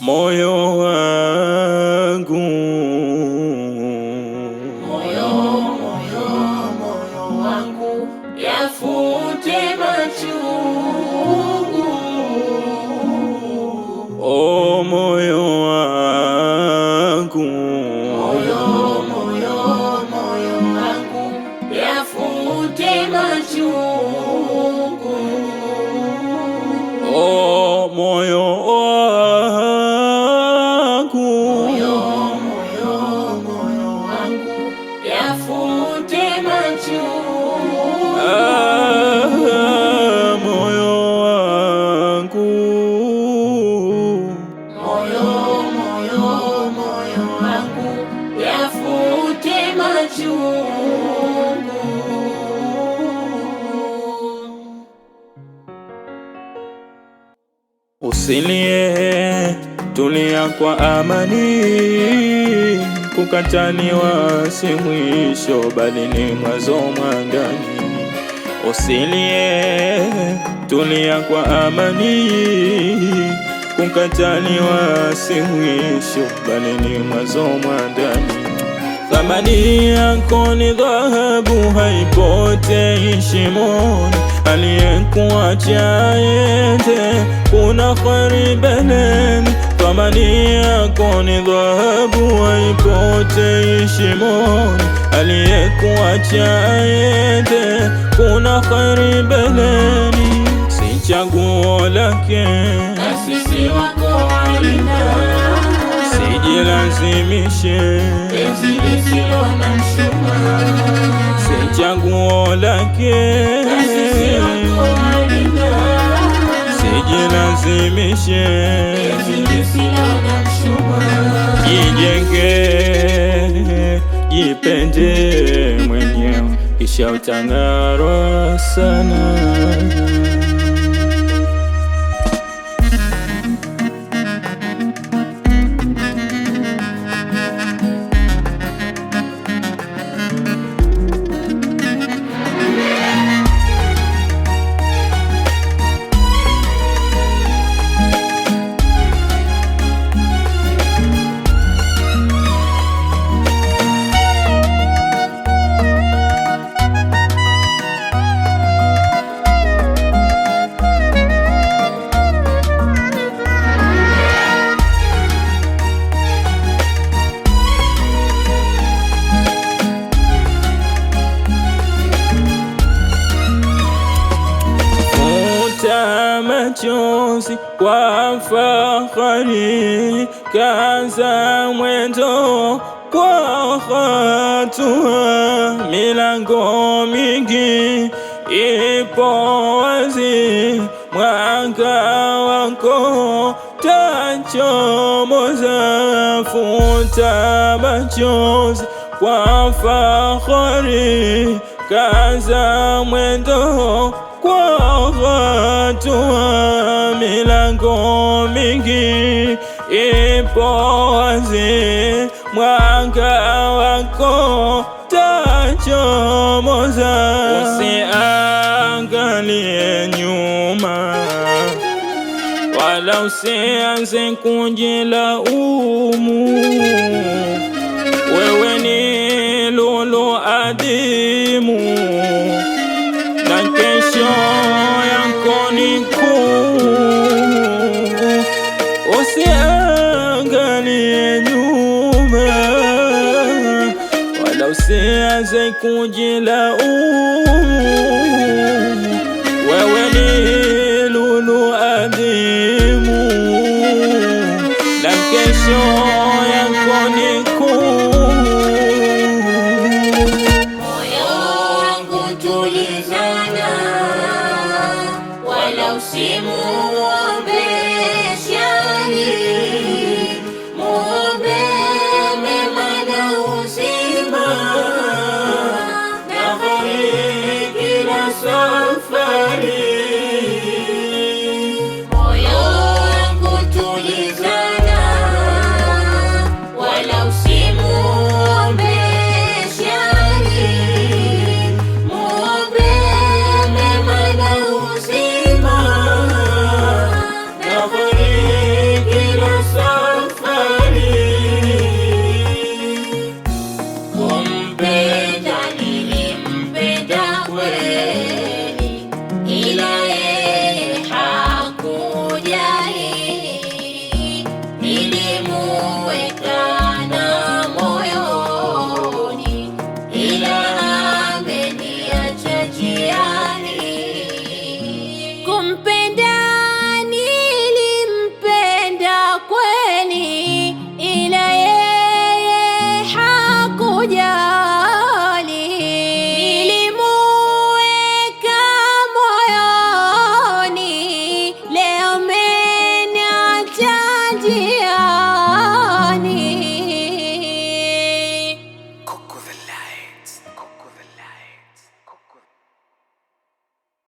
Moyo wangu, moyo wangu, yafute machungu. oh moyo wangu, Moyo wangu, yafute machungu. oh moyo yafute machungu. moyo wangu, moyo wangu, yafute machungu. Usilie, tulia kwa amani. Kukataliwa si mwisho, bali ni mwanzo mwa ndani. Usilie, tulia kwa amani. Kukataliwa si mwisho, bali ni mwanzo mwa ndani. Thamani yako ni dhahabu, haipotei shimoni. Aliyekuacha aende, kuna kheri mbeleni. Thamani yako ni dhahabu, haipotei shimoni. Aliyekuacha aende, kuna kheri mbeleni. Si chaguo lake, Asisi wako walinda, sijilazimishe, penzi lisilo na mshumaa. si chaguo lake, Asisi wako walinda, sijilazimishe. penzi lisilo na mshumaa. Jijenge, jipende mwenyewe, kisha utang'ara sana. Machozi kwa fahari, kaza mwendo kwa hatua. Milango mingi ipo wazi, mwanga wako tachomoza. Futa machozi kwa fahari, kaza mwendo kwa hatua. Milango mingi ipo wazi, mwanga wako tachomoza. Usiangalie nyuma, wala usianze kujilaumu. Wewe ni lulu adimu, na kesho yako ni kuu. Usiangalie nyuma, wala usianze kujilaumu. Wewe ni lulu adimu, na kesho yako ni kuu. Usimuombe shari, muombe mema na uzima, na kheri kila saa. safari. Moyo wangu tulizana, wala usimuombe shari, muombe mema na uzima, na bariki na safari. Kumpenda nilimpenda kweli,